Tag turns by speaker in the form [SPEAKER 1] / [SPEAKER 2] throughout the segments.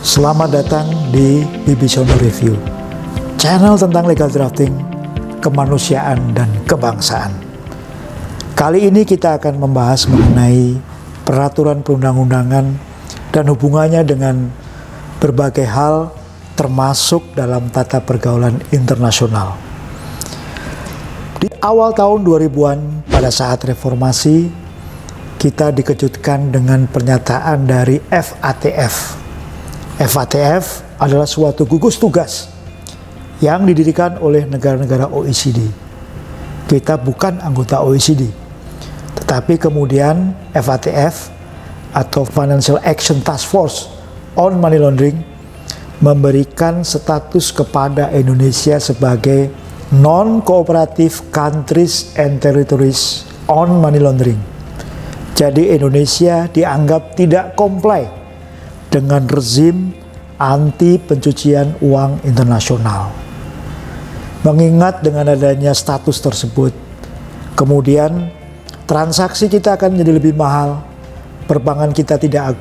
[SPEAKER 1] Selamat datang di Bibisono Review, channel tentang legal drafting, kemanusiaan, dan kebangsaan. Kali ini kita akan membahas mengenai peraturan perundang-undangan dan hubungannya dengan berbagai hal termasuk dalam tata pergaulan internasional. Di awal tahun 2000-an pada saat reformasi, kita dikejutkan dengan pernyataan dari FATF. FATF adalah suatu gugus tugas yang didirikan oleh negara-negara OECD. Kita bukan anggota OECD, tetapi kemudian FATF atau Financial Action Task Force on Money Laundering memberikan status kepada Indonesia sebagai Non-Cooperative Countries and Territories on Money Laundering. Jadi Indonesia dianggap tidak comply dengan rezim anti pencucian uang internasional. Mengingat dengan adanya status tersebut, kemudian transaksi kita akan menjadi lebih mahal, perbankan kita tidak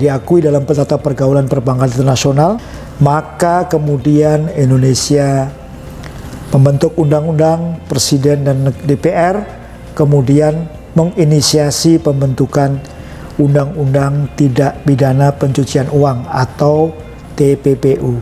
[SPEAKER 1] diakui dalam tata pergaulan perbankan internasional, maka kemudian Indonesia membentuk undang-undang, Presiden dan DPR kemudian menginisiasi pembentukan Undang-Undang Tidak Pidana Pencucian Uang atau TPPU.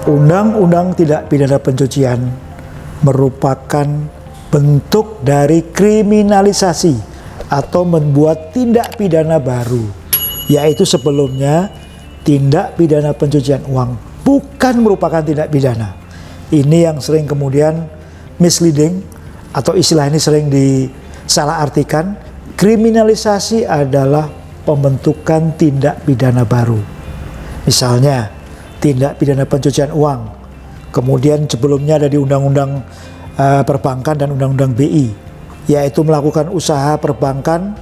[SPEAKER 1] Undang-Undang Tidak Pidana Pencucian merupakan bentuk dari kriminalisasi atau membuat tindak pidana baru, yaitu sebelumnya tindak pidana pencucian uang bukan merupakan tindak pidana. Ini yang sering kemudian misleading atau istilah ini sering disalahartikan. Kriminalisasi adalah pembentukan tindak pidana baru. Misalnya tindak pidana pencucian uang, kemudian sebelumnya ada di Undang-Undang Perbankan dan Undang-Undang BI, yaitu melakukan usaha perbankan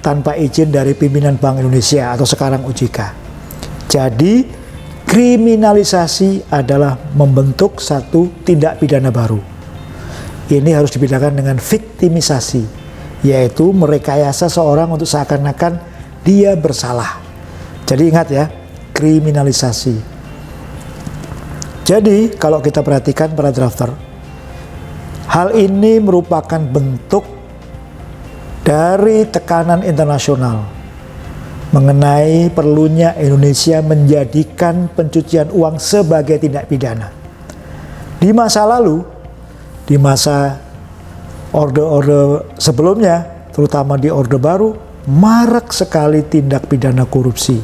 [SPEAKER 1] tanpa izin dari pimpinan Bank Indonesia atau sekarang OJK. Jadi kriminalisasi adalah membentuk satu tindak pidana baru. Ini harus dibedakan dengan viktimisasi, yaitu merekayasa seorang untuk seakan-akan dia bersalah. Jadi ingat ya, kriminalisasi. Jadi kalau kita perhatikan para drafter, hal ini merupakan bentuk dari tekanan internasional mengenai perlunya Indonesia menjadikan pencucian uang sebagai tindak pidana. Di masa lalu, di masa orde-orde sebelumnya, terutama di Orde Baru, marak sekali tindak pidana korupsi.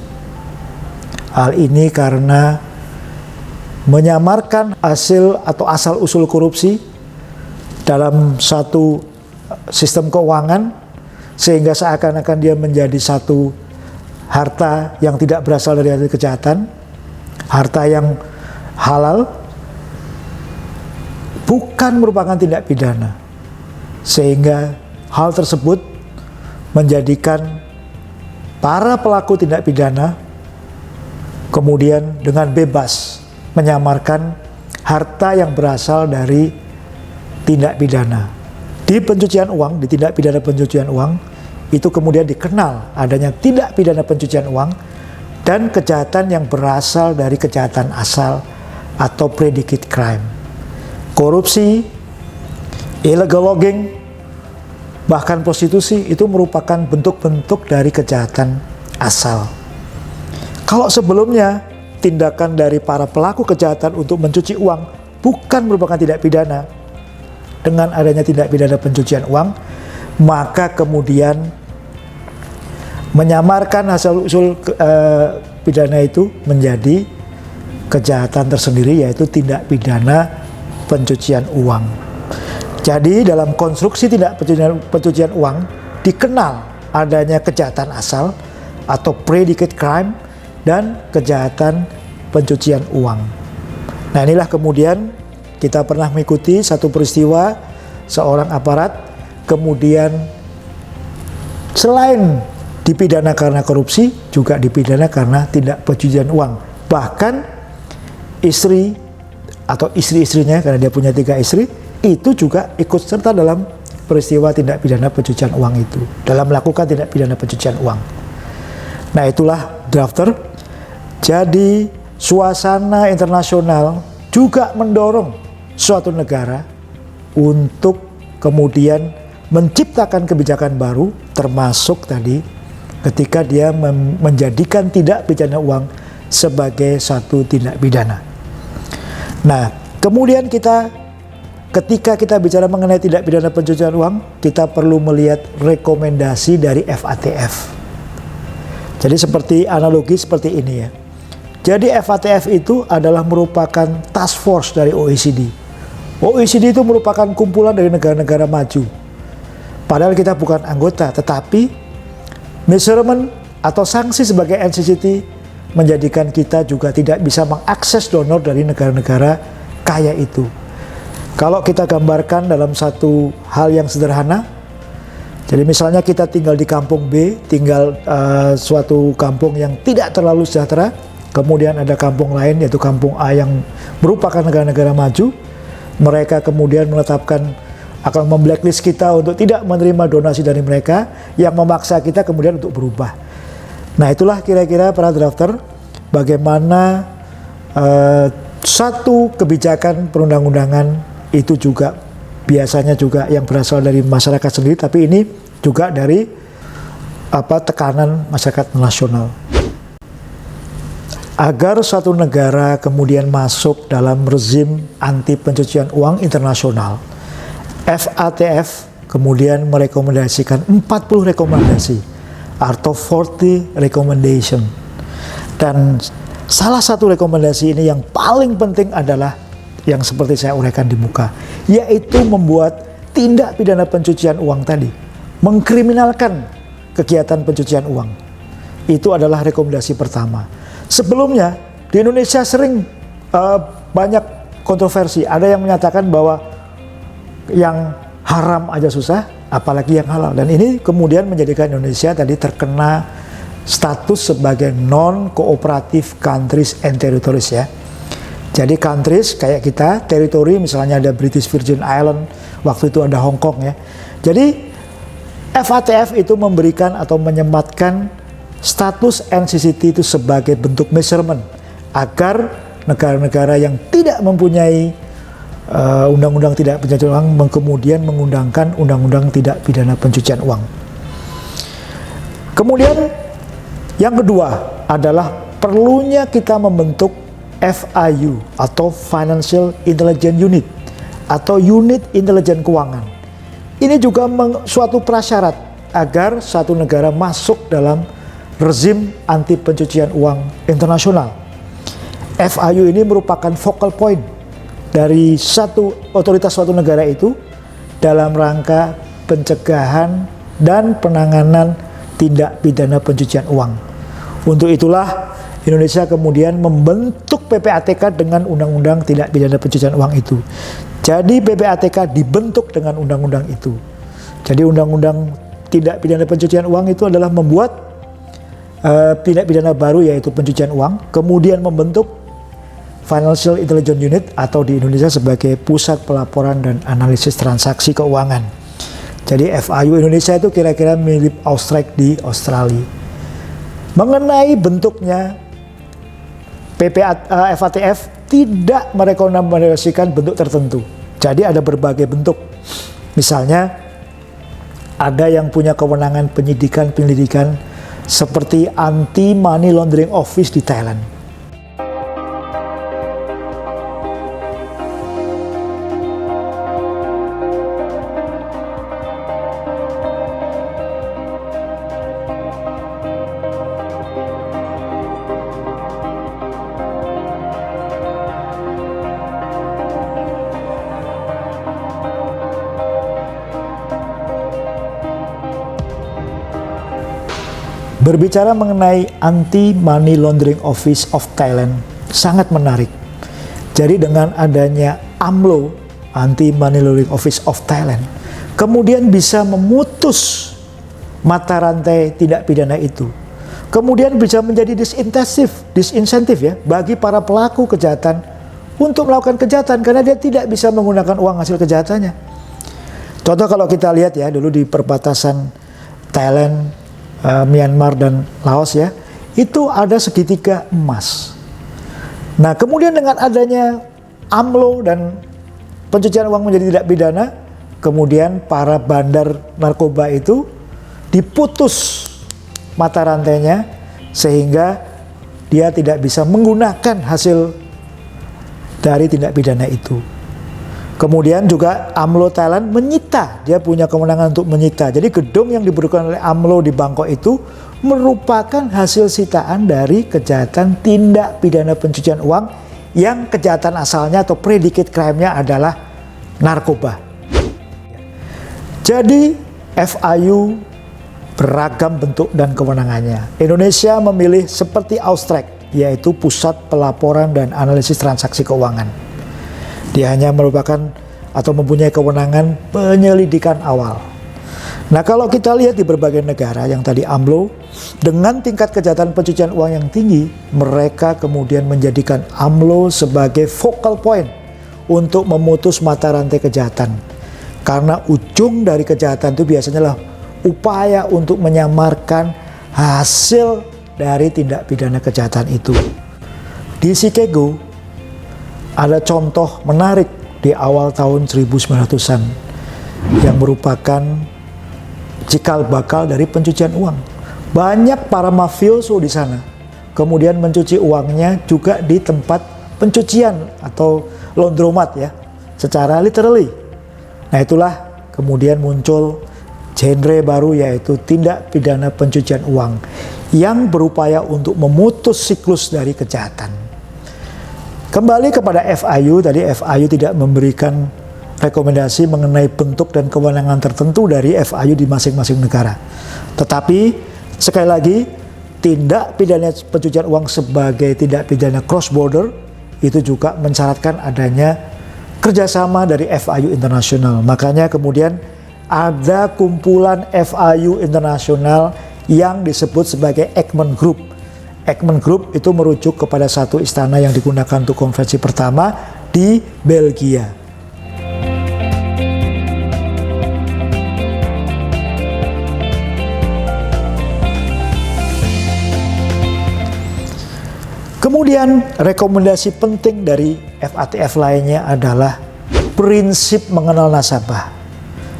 [SPEAKER 1] Hal ini karena menyamarkan hasil atau asal-usul korupsi dalam satu sistem keuangan sehingga seakan-akan dia menjadi satu harta yang tidak berasal dari hasil kejahatan, harta yang halal, bukan merupakan tindak pidana. Sehingga hal tersebut menjadikan para pelaku tindak pidana kemudian dengan bebas menyamarkan harta yang berasal dari tindak pidana. Di pencucian uang, di tindak pidana pencucian uang, itu kemudian dikenal adanya tindak pidana pencucian uang dan kejahatan yang berasal dari kejahatan asal atau predicate crime. Korupsi, illegal logging, bahkan prostitusi itu merupakan bentuk-bentuk dari kejahatan asal. Kalau sebelumnya tindakan dari para pelaku kejahatan untuk mencuci uang bukan merupakan tindak pidana, dengan adanya tindak pidana pencucian uang, maka kemudian menyamarkan hasil usul pidana itu menjadi kejahatan tersendiri, yaitu tindak pidana pencucian uang. Jadi dalam konstruksi tindak pencucian uang dikenal adanya kejahatan asal atau predicate crime dan kejahatan pencucian uang. Nah, inilah kemudian kita pernah mengikuti satu peristiwa seorang aparat kemudian Selain dipidana karena korupsi, juga dipidana karena tindak pencucian uang. Bahkan istri atau istri-istrinya, karena dia punya 3 istri, itu juga ikut serta dalam peristiwa tindak pidana pencucian uang itu, dalam melakukan tindak pidana pencucian uang. Nah, itulah drafter. Jadi suasana internasional juga mendorong suatu negara untuk kemudian menciptakan kebijakan baru, termasuk tadi ketika dia menjadikan tindak pidana uang sebagai satu tindak pidana. Nah, kemudian ketika kita bicara mengenai tindak pidana pencucian uang, kita perlu melihat rekomendasi dari FATF. Jadi seperti analogi seperti ini ya. Jadi FATF itu adalah merupakan task force dari OECD. OECD itu merupakan kumpulan dari negara-negara maju. Padahal kita bukan anggota, tetapi measurement atau sanksi sebagai NCCT menjadikan kita juga tidak bisa mengakses donor dari negara-negara kaya itu. Kalau kita gambarkan dalam satu hal yang sederhana, jadi misalnya kita tinggal di kampung B, tinggal suatu kampung yang tidak terlalu sejahtera, kemudian ada kampung lain yaitu kampung A yang merupakan negara-negara maju, mereka kemudian menetapkan akan memblacklist kita untuk tidak menerima donasi dari mereka, yang memaksa kita kemudian untuk berubah. Nah, itulah kira-kira para drafter bagaimana satu kebijakan perundang-undangan itu juga biasanya juga yang berasal dari masyarakat sendiri, tapi ini juga dari tekanan masyarakat nasional. Agar suatu negara kemudian masuk dalam rezim anti pencucian uang internasional, FATF kemudian merekomendasikan 40 rekomendasi atau 40 recommendation. Dan salah satu rekomendasi ini yang paling penting adalah yang seperti saya uraikan di muka, yaitu membuat tindak pidana pencucian uang tadi, mengkriminalkan kegiatan pencucian uang. Itu adalah rekomendasi pertama. Sebelumnya di Indonesia sering banyak kontroversi. Ada yang menyatakan bahwa yang haram aja susah, apalagi yang halal. Dan ini kemudian menjadikan Indonesia tadi terkena status sebagai non-cooperative countries and territories ya. Jadi countries kayak kita, teritori misalnya ada British Virgin Island, waktu itu ada Hong Kong ya. Jadi FATF itu memberikan atau menyematkan status NCCT itu sebagai bentuk measurement agar negara-negara yang tidak mempunyai undang-undang tidak pencucian uang kemudian mengundangkan undang-undang tidak pidana pencucian uang. Kemudian yang kedua adalah perlunya kita membentuk FIU atau Financial Intelligence Unit atau Unit Intelijen Keuangan. Ini juga suatu prasyarat agar satu negara masuk dalam rezim anti pencucian uang internasional. FIU ini merupakan focal point dari otoritas suatu negara itu dalam rangka pencegahan dan penanganan tindak pidana pencucian uang. Untuk itulah Indonesia kemudian membentuk PPATK dengan undang-undang tidak pidana pencucian uang itu. Jadi PPATK dibentuk dengan undang-undang itu. Jadi undang-undang tidak pidana pencucian uang itu adalah membuat tindak pidana baru yaitu pencucian uang, kemudian membentuk Financial Intelligence Unit atau di Indonesia sebagai Pusat Pelaporan dan Analisis Transaksi Keuangan. Jadi FIU Indonesia itu kira-kira mirip Austrek di Australia. Mengenai bentuknya, FATF tidak merekomendasikan bentuk tertentu. Jadi ada berbagai bentuk. Misalnya ada yang punya kewenangan penyelidikan seperti Anti Money Laundering Office di Thailand. Berbicara mengenai Anti Money Laundering Office of Thailand sangat menarik. Jadi dengan adanya AMLO, Anti Money Laundering Office of Thailand, kemudian bisa memutus mata rantai tindak pidana itu. Kemudian bisa menjadi disinsentif ya bagi para pelaku kejahatan untuk melakukan kejahatan karena dia tidak bisa menggunakan uang hasil kejahatannya. Contoh kalau kita lihat ya dulu di perbatasan Thailand, Myanmar dan Laos ya, itu ada segitiga emas. Nah kemudian dengan adanya AMLO dan pencucian uang menjadi tidak pidana, kemudian para bandar narkoba itu diputus mata rantainya sehingga dia tidak bisa menggunakan hasil dari tindak pidana itu. Kemudian juga AMLO Thailand menyita, dia punya kewenangan untuk menyita. Jadi gedung yang diberikan oleh AMLO di Bangkok itu merupakan hasil sitaan dari kejahatan tindak pidana pencucian uang yang kejahatan asalnya atau predicate crime-nya adalah narkoba. Jadi FIU beragam bentuk dan kewenangannya. Indonesia memilih seperti Austrek, yaitu Pusat Pelaporan dan Analisis Transaksi Keuangan. Dia hanya merupakan atau mempunyai kewenangan penyelidikan awal. Nah kalau kita lihat di berbagai negara yang tadi AMLO, dengan tingkat kejahatan pencucian uang yang tinggi, mereka kemudian menjadikan AMLO sebagai focal point untuk memutus mata rantai kejahatan. Karena ujung dari kejahatan itu biasanya lah upaya untuk menyamarkan hasil dari tindak pidana kejahatan itu. Di Chicago ada contoh menarik di awal tahun 1900-an yang merupakan cikal bakal dari pencucian uang. Banyak para mafioso di sana kemudian mencuci uangnya juga di tempat pencucian atau laundromat ya, secara literally. Nah itulah kemudian muncul genre baru yaitu tindak pidana pencucian uang yang berupaya untuk memutus siklus dari kejahatan. Kembali kepada FIU, tadi FIU tidak memberikan rekomendasi mengenai bentuk dan kewenangan tertentu dari FIU di masing-masing negara. Tetapi sekali lagi tindak pidana pencucian uang sebagai tindak pidana cross border itu juga mensyaratkan adanya kerjasama dari FIU internasional. Makanya kemudian ada kumpulan FIU internasional yang disebut sebagai Ekman Group. Ekman Group itu merujuk kepada satu istana yang digunakan untuk konferensi pertama di Belgia. Kemudian rekomendasi penting dari FATF lainnya adalah prinsip mengenal nasabah.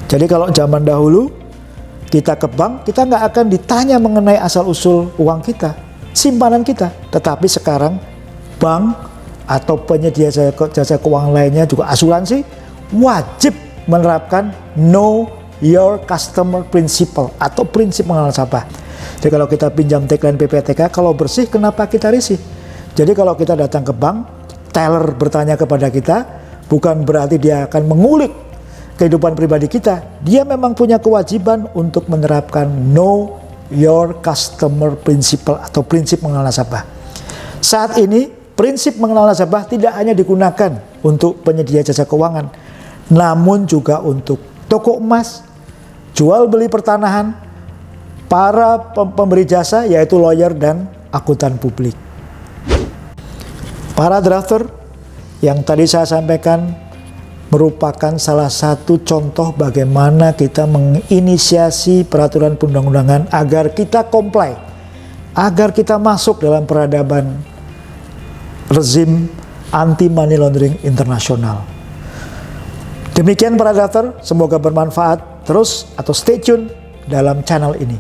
[SPEAKER 1] Jadi kalau zaman dahulu kita ke bank, kita nggak akan ditanya mengenai asal-usul uang kita, simpanan kita. Tetapi sekarang bank atau penyedia jasa keuangan lainnya juga asuransi wajib menerapkan know your customer principle atau prinsip mengenal nasabah. Jadi kalau kita pinjam tagline PPTK, kalau bersih kenapa kita risih? Jadi kalau kita datang ke bank, teller bertanya kepada kita, bukan berarti dia akan mengulik kehidupan pribadi kita. Dia memang punya kewajiban untuk menerapkan know your customer principle atau prinsip mengenal nasabah. Saat ini prinsip mengenal nasabah tidak hanya digunakan untuk penyedia jasa keuangan, namun juga untuk toko emas, jual beli pertanahan, para pemberi jasa yaitu lawyer dan akuntan publik. Para drafter yang tadi saya sampaikan merupakan salah satu contoh bagaimana kita menginisiasi peraturan perundang-undangan agar kita comply, agar kita masuk dalam peradaban rezim anti money laundering internasional. Demikian para drafter, semoga bermanfaat terus atau stay tune dalam channel ini.